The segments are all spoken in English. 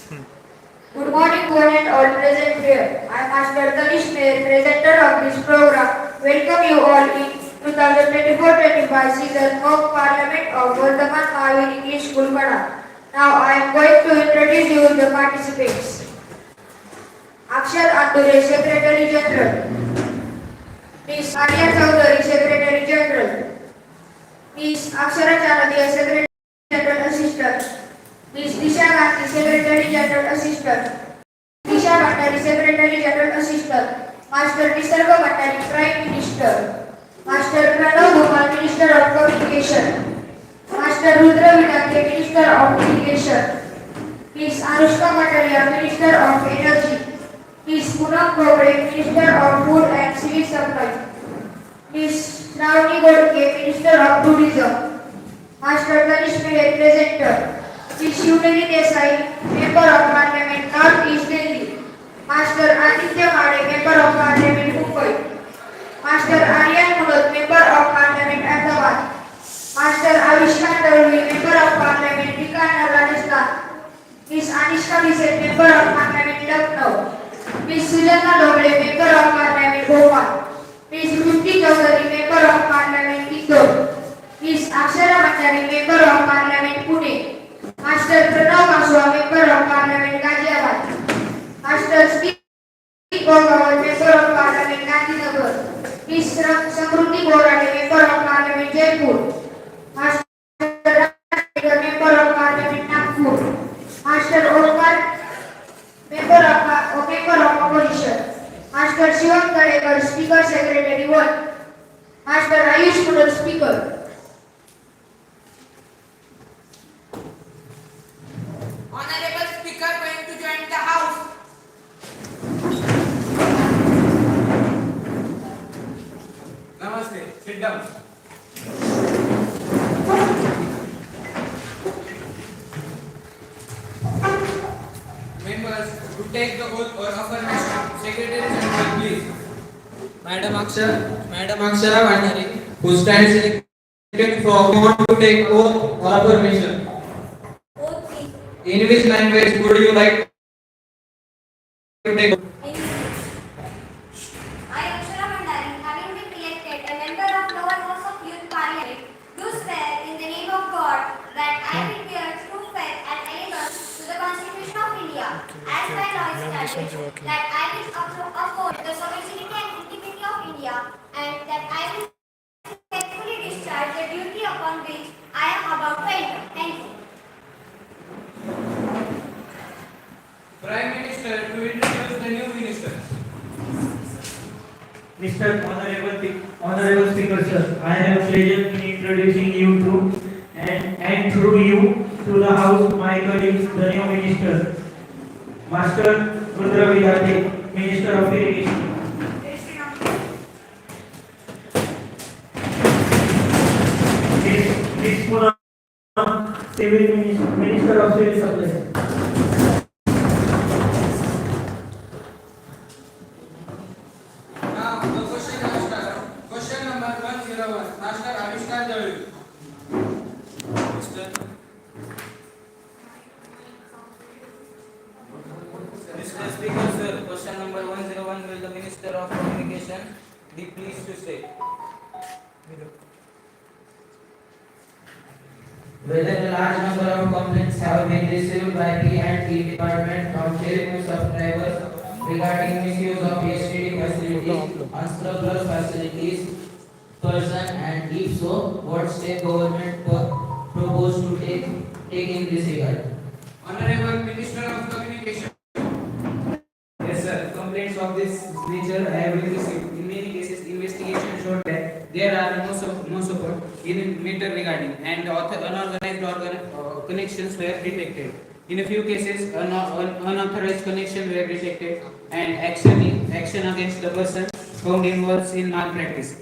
Good morning, one and all present here. I am Master Tanish Nair, presenter of this program. Welcome you all in 2024-25 season of Parliament of Vardhaman Mahavir English School, Pada. Now I am going to introduce you the participants. Akshar Andure, Secretary General. Ms. Arya Chaudhary, Secretary General. Ms. Akshara Chanadia, Secretary General Assistant. Ms. Disha Gandhi, Secretary General Assistant. Disha Bhattari, Secretary General Assistant. Master Nisarga Bhattari, Prime Minister. Master Pranav Gopal, Minister of Communication. Master Rudra Vidake, Minister of Irrigation. Ms. Anushka Mataria, Minister of Energy. Ms. Poonam Gogre, Minister of Food and Civil Supply. Ms. Shravani Godke, Minister of Tourism. Master Tanish Nair, Presenter. Ms. Shivnani Desai, Member of Parliament, North East Delhi. Master Aditya Made, Member of Parliament, Mumbai. Master Aryan Munot, Member of Parliament, Ahmedabad. Master Avishkan Dalvi, Member of Parliament, Bikaner, Rajasthan. Ms. Anishka Bisset, Member of Parliament, Lucknow. Ms. Sujata Doble, Member of Parliament, Bhopal. Ms. Ruti Chaudhary, Member of Parliament, Indore. Ms. Akshara Bhattari, Member of Parliament, Pune. Master Pranav Kaswa, Member of Parliament, Ghaziabad. Master Steve Gogawal, Member of Parliament, Gandhinagar. Ms. Samruddhi Borade, Member of Parliament, Jaipur. Master Rajendra, Member of Parliament, Nagpur. Master Omkar, Member of Opposition. Master Shivam Kadekar, Speaker Secretary 1. Master Ayush Munot, Speaker. Honorable Speaker going to join the House. Namaste. Sit down. Members, to take the oath or affirmation, Secretary General, please. Madam Akshara Bhattari, who stands elected for to take oath or affirmation. In which language would you like to take oath? I, Akshara Bhandari, having been elected a member of Lower House of Youth Parliament, do swear in the name of God that I will bear true faith and allegiance to the Constitution of India, as by law established, that I will uphold the sovereignty and integrity of India, and that I will faithfully discharge the duty upon which I am about to enter. Thank you. Prime Minister, to introduce the new minister. Honorable Speaker, sir, I have pleasure in introducing you to and through you to the House my colleagues, the new minister, Master Rudra Vidate, Minister of Irrigation. Ms. Poonam, Minister of Civil Supply. Now, the question has started. Question number 101. Master Avishkan Dalvi. Mr. Speaker, sir, question number 101 will the Minister of Communication be pleased to say. Whether a large number of complaints have been received by P&E department from telephone subscribers regarding misuse of STD facilities, unscrupulous facilities, person, and if so, what step government propose to take in this regard? Honorable Minister of Communication. Yes, sir. Complaints of this nature I have received. In many cases, investigation showed that there are no support in meter regarding, and unorganized connections were detected. In a few cases, unauthorized connections were detected, and action against the person found involved in malpractice.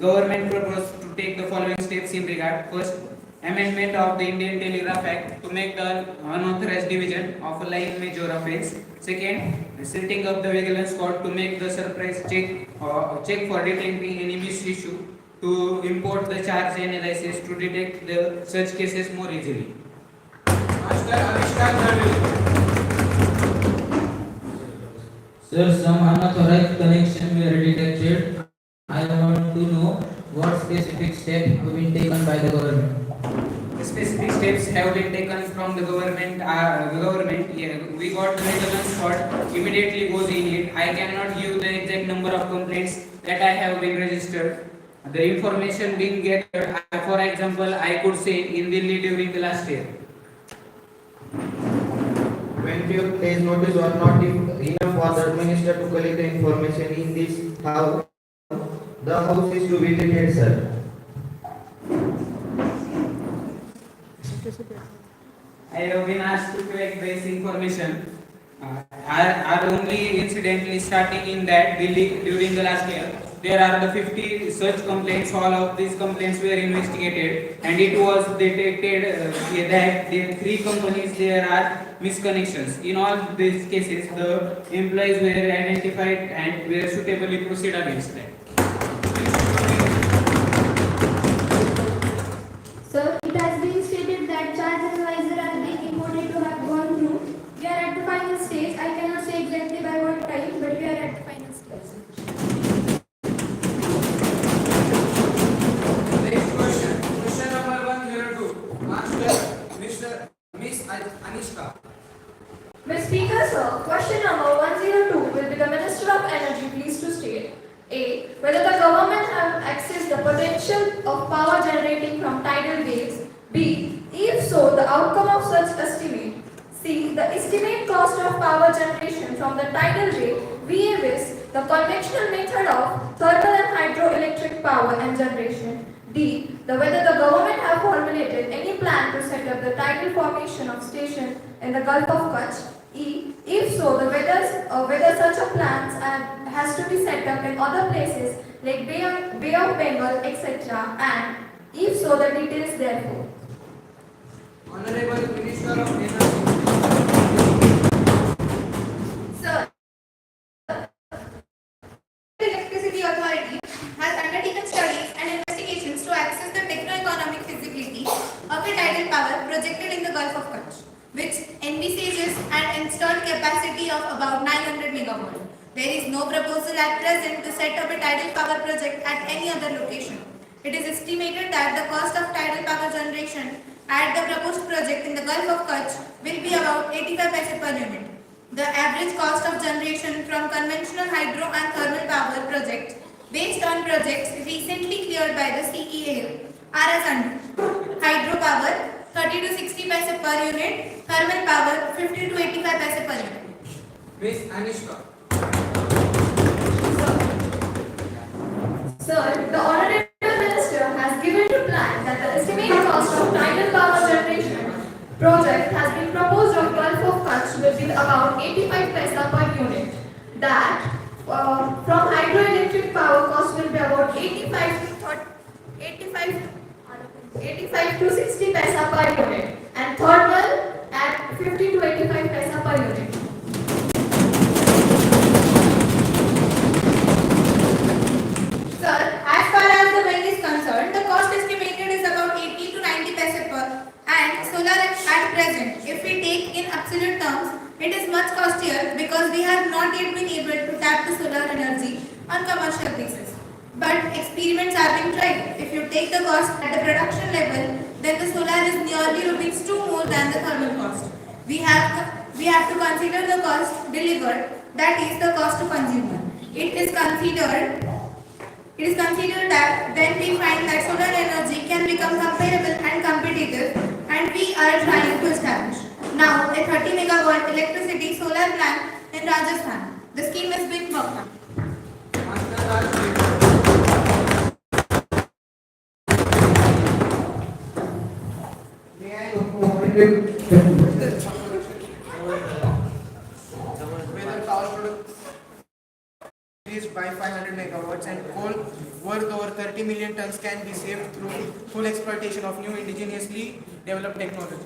Government proposed to take the following steps in regard. First, amendment of the Indian Telegraph Act to make the unauthorized division of a line major offence. Second, setting up the vigilance squad to make the surprise check for detecting any misissue, to import the charge analysis to detect such cases more easily. Master Avishkan Dalvi. Sir, some unauthorized connection were detected. I want to know what specific steps have been taken by the government. The specific steps have been taken from the government. Yeah, we got the vigilance squad immediately goes in it. I cannot give the exact number of complaints that I have been registered. The information being gathered, for example, I could say in Delhi during the last year. 20 days notice or not enough for the minister to collect the information in this house. The house is to be vacant, sir. I have been asked to collect this information. Are only incidentally starting in that Delhi during the last year. There are the 50 such complaints. All of these complaints were investigated, and it was detected that the 3 companies there are misconnections. In all these cases, the employees were identified and were suitably proceed against that. Sir, it has been stated that charge analyzer are being imported to have gone through. We are at the final stage. I cannot say exactly by what time, but we are at the final stage. Next question. Question number 102. Master, Miss Anishka. Mr. Speaker, sir, question number 102 will be the Minister of Energy pleased to state A. Whether the government have accessed the potential of power generating from tidal waves. B. If so, the outcome of such estimate. C. The estimate cost of power generation from the tidal wave VAVs, the conventional method of thermal and hydroelectric power and generation. D. Whether the government have formulated any plan to set up the tidal formation of station in the Gulf of Kutch. E. If so, whether such a plans has to be set up in other places like Bay of Bengal, etc. And if so, the details therefore. Honorable Minister of Energy. Sir, the Electricity Authority has undertaken studies and investigations to access the techno-economic feasibility of a tidal power projected in the Gulf of Kutch, which envisages an installed capacity of about 900 megawatt. There is no proposal at present to set up a tidal power project at any other location. It is estimated that the cost of tidal power generation at the proposed project in the Gulf of Kutch will be about 85 paise per unit. The average cost of generation from conventional hydro and thermal power projects based on projects recently cleared by the CEA are as under: hydro power 30 to 60 paise per unit, thermal power 50 to 85 paise per unit. Miss Anishka. Sir, the Honorable Minister has given to plan that the estimated cost of tidal power generation project has been proposed of Gulf of Kutch will be about 85 paise per unit. That from hydroelectric power cost will be about 85 to 60 paise per unit, and thermal at 50 to 85 paise per unit. Sir, as far as the wind is concerned, the cost estimated is about 80 to 90 paise per, and solar at present, if we take in absolute terms, it is much costlier because we have not yet been able to tap the solar energy on commercial basis. But experiments are being tried. If you take the cost at the production level, then the solar is nearly rupees 2 more than the thermal cost. We have to consider the cost delivered, that is the cost to consumer. It is considered that then we find that solar energy can become comparable and competitive, and we are trying to establish now a 30 megawatt electricity solar plant in Rajasthan. The scheme is being worked on. Master Raj. May I whether power product increased by 500 megawatts and coal worth over 30 million tons can be saved through full exploitation of new indigenously developed technology.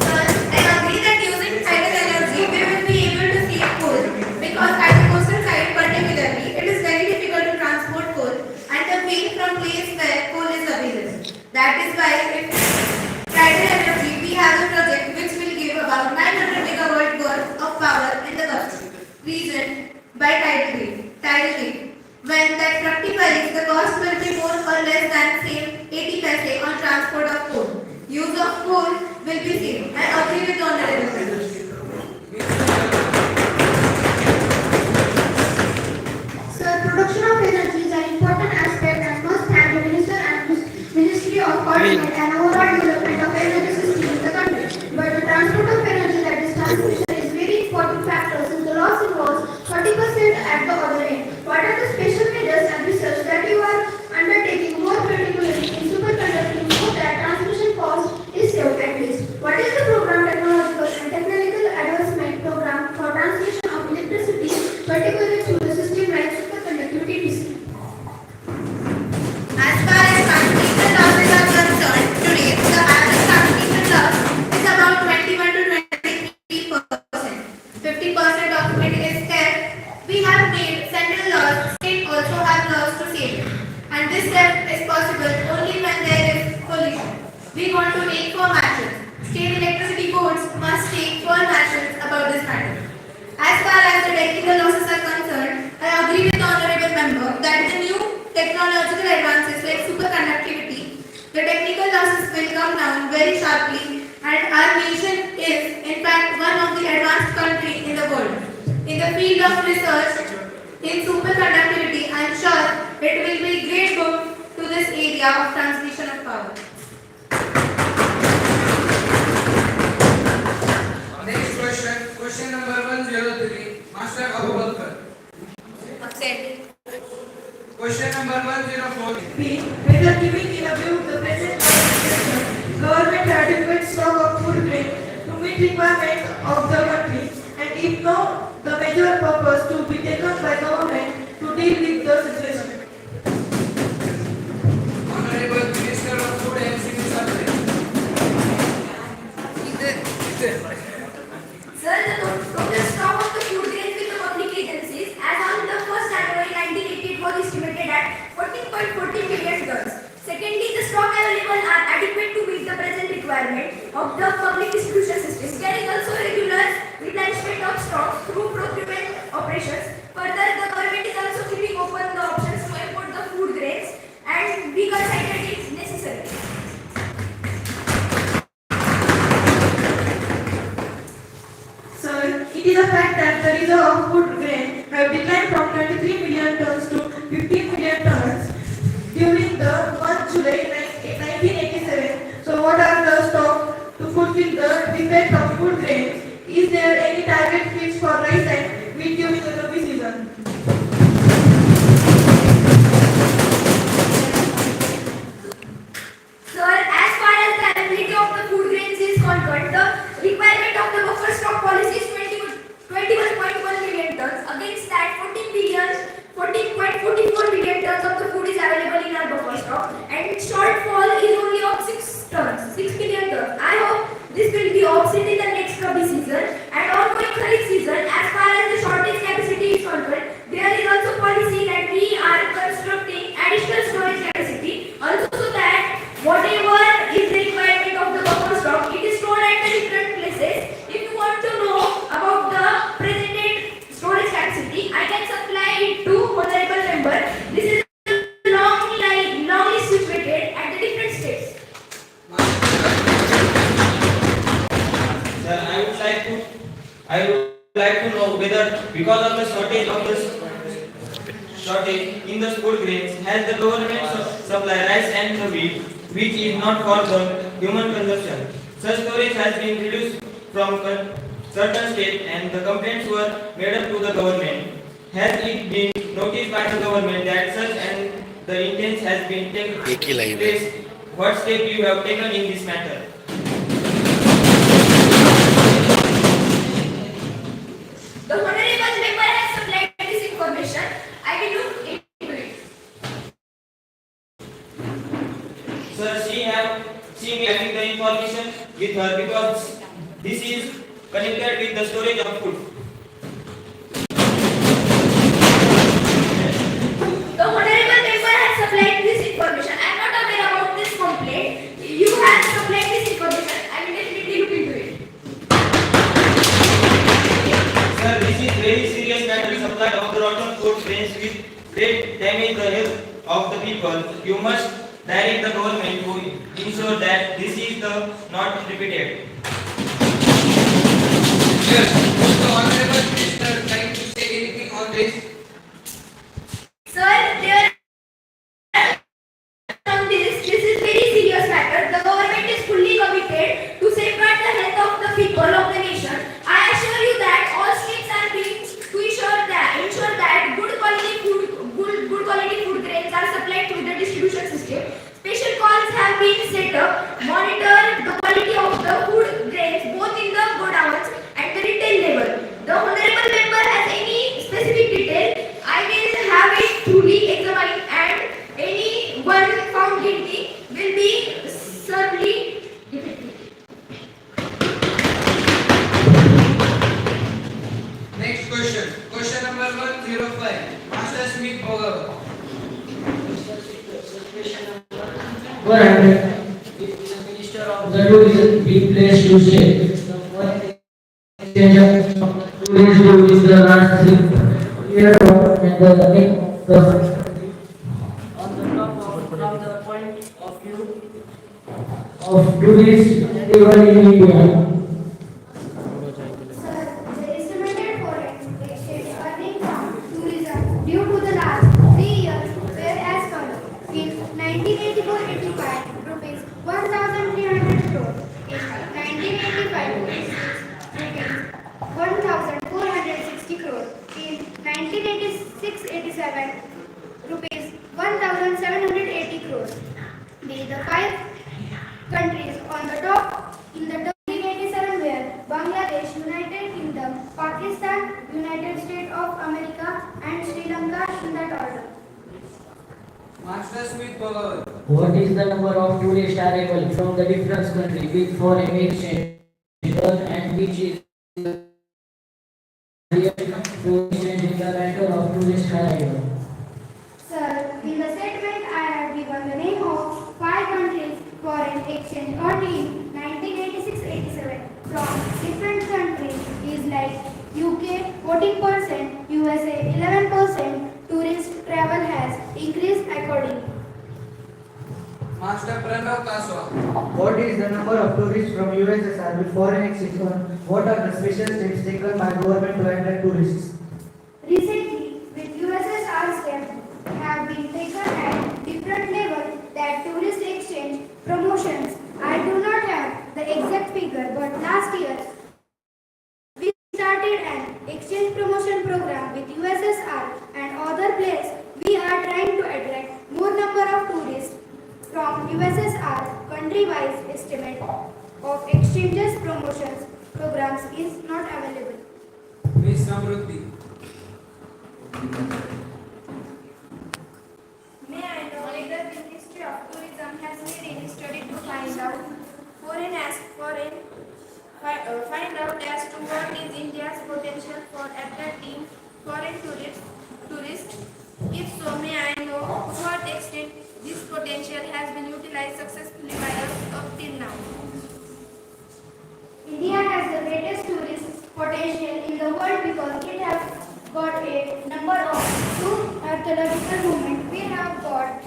Sir, I agree that using tidal energy we will be able to save coal, because at the coastal side particularly it is very difficult to transport coal and the way from place where coal is available. That is why if tidal energy we have a project which will by Title III. Title III. When that fructifies, the cost will be more or less than same 80 paise on transport of coal. Use of coal will be same. I agree with the honorable member. Sir, production of energy is an important aspect and must have the minister and Ministry of Coordinate and overall development of energy system in the country. But the transport of energy, that is transmission, is very important factor since the loss involves 40% at the other end. What are the special measures and research that you are undertaking more particularly in superconducting so that transmission cost is saved at least? What is the program technological and technical advancement program for transmission of electricity, particularly through the system like superconductivity DC? As far as transmission losses are concerned, today the average transmission loss is about 21 to 23%. 50% of it is theft. We have made central laws, state also have laws to save it. And this theft is possible only when there is pollution. We want to take firm actions. State electricity boards must take firm actions about this matter. As far as the technical losses are concerned, I agree with the honorable member that the new technological advances like superconductivity, the technical losses will come down very sharply, and our nation is in fact one of the advanced countries in the world. In the field of research in superconductivity, I am sure it will be great boon to this area of transmission of power. Next question, question number 103, Master Abubakar. Accept. Question number 104. Whether giving in a view the present situation, government adequate stock of food grain to meet requirements of the country, and if no, the major purpose to be taken by government to deal with the situation. Honorable Minister of Food and Civil Supply. Sir, the total stock of the food grains with the public agencies as on the 1st January 1988 was estimated at 14.40 million tons. Secondly, the stock available are adequate to meet the present requirement of the public distribution system. There is also regular replenishment of stock through procurement operations. Further, the government is also keeping open the options to import the food grains and we consider it necessary. Sir, it is a fact that the reserve of food grain have declined from 23 million tons to 15 million tons during the month July 1987. So what are the stock to fulfill the defect of food grains? Is there any target fixed for rice and wheat during the Rabi season? Sir, as far as the availability of the food grains is concerned, the requirement of the buffer stock policy is 21.1 million tons. Against that, 14.44 million tons of the food is available in our buffer stock, and shortfall is only of 6 million tons. I hope this will be offset in the next Rabi season and ongoing Kharif season. As far as the shortage capacity is concerned, there is also policy that we are constructing additional storage capacity, also so that whatever is the requirement of the buffer stock, it is stored at the different places. If you want to know about the presented storage capacity, I can supply it to honorable member. This is long situated at the different states. Sir, I would like to know whether because of the shortage in the food grains, has the government supply rice and the wheat, which is not for the human consumption. Such storage has been reduced from certain states and the complaints were made up to the government. Has it been noticed by the government that such and the intent has been taken place? What step you have taken in this matter? The honorable member has supplied this information. I will look into it. Sir, she may having the information with her because this is connected with the storage of food. The honorable member has supplied this information. I am not aware about this complaint. You have supplied this information. I will definitely look into it. Sir, this is very serious matter supply of the damage the health of the people, you must direct the government to ensure that this is not repeated. Yes, would the Honorable Minister like to say anything on this? Sir, there on this is very serious matter. The government is fully committed to safeguard the health of the people of the nation. I assure you that all steps are being to ensure that good quality food grains are supplied through the distribution system. Special calls have been set up, monitor the quality of the food grains both in the godowns and the retail level. The honorable member has any specific detail, I will have it truly examined and anyone found guilty will be severely defeated. Next question. Question number 105. Master Smith Bogava. 100. The tourism being placed to say the foreign exchange of tourism is the last thing here and the running the on the top of from the point of view of tourist arrival in India. Sir, the estimated foreign exchange earning from tourism due to the last 3 years were as follows. In 1984-85, rupees 1,300 crore. In 1985-86, rupees 1,460 crore. In 1986-87, rupees 1,780 crore. The 5 countries on the top in the 1987 were Bangladesh, United Kingdom, Pakistan, United States of America and Sri Lanka in that order. Master Smith Bogava. What is the number of tourist arrival from the different country with foreign exchange and which is tourist in the matter of tourist arrival? Sir, in the statement I have given the name of 5 countries foreign exchange earned in 1986-87 from different countries is like UK 14%, USA 11%, tourist travel has increased accordingly. Master Pranav Kaswa. What is the number of tourists from USSR with foreign exchange? What are the special steps taken by government to attract tourists? Recently, with USSR steps have been taken at different levels that tourist exchange promotions. I do not have the exact figure, but last year we started an exchange promotion program with USSR and other places. We are trying to attract more number of tourists from USSR. Country-wise estimate of exchanges promotions programs is not available. Miss Samruddhi. May I know whether the Ministry of Tourism has made any study to find out as to what is India's potential for attracting foreign tourists? If so, may I know to what extent this potential has been utilized successfully by us up till now? India has the greatest tourist potential in the world because it has got a number of two archaeological movements. We have got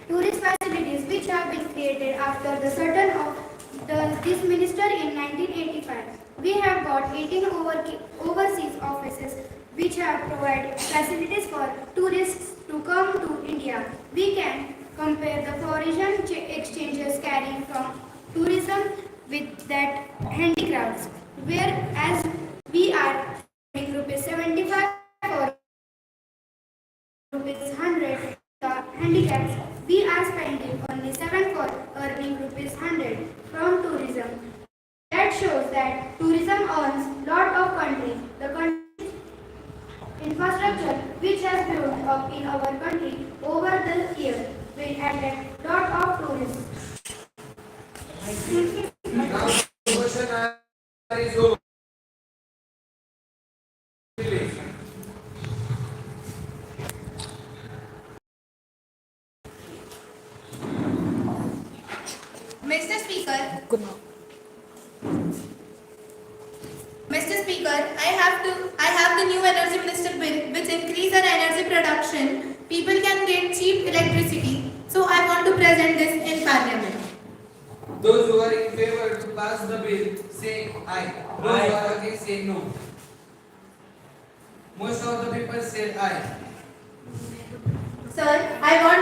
tourist facilities which have been created after the certain of this minister in 1985. We have got 18 overseas offices which have provided facilities for tourists to come to India. We can compare the foreign exchanges carrying from tourism with that handicrafts, whereas we are paying rupees 75 or rupees 100 the handicrafts. We are spending only 7 for earning rupees 100 from tourism. That shows that tourism earns lot of country. The country infrastructure which has built up in our country over the years will attract lot of tourists. Now question is over. Please. Mr. Speaker, Speaker, I have the new energy minister bill which increase our energy production. People can get cheap electricity. So I want to present this in parliament. Those who are in favor to pass the bill say aye. Those who are against say no. Most of the people said aye. Sir, I want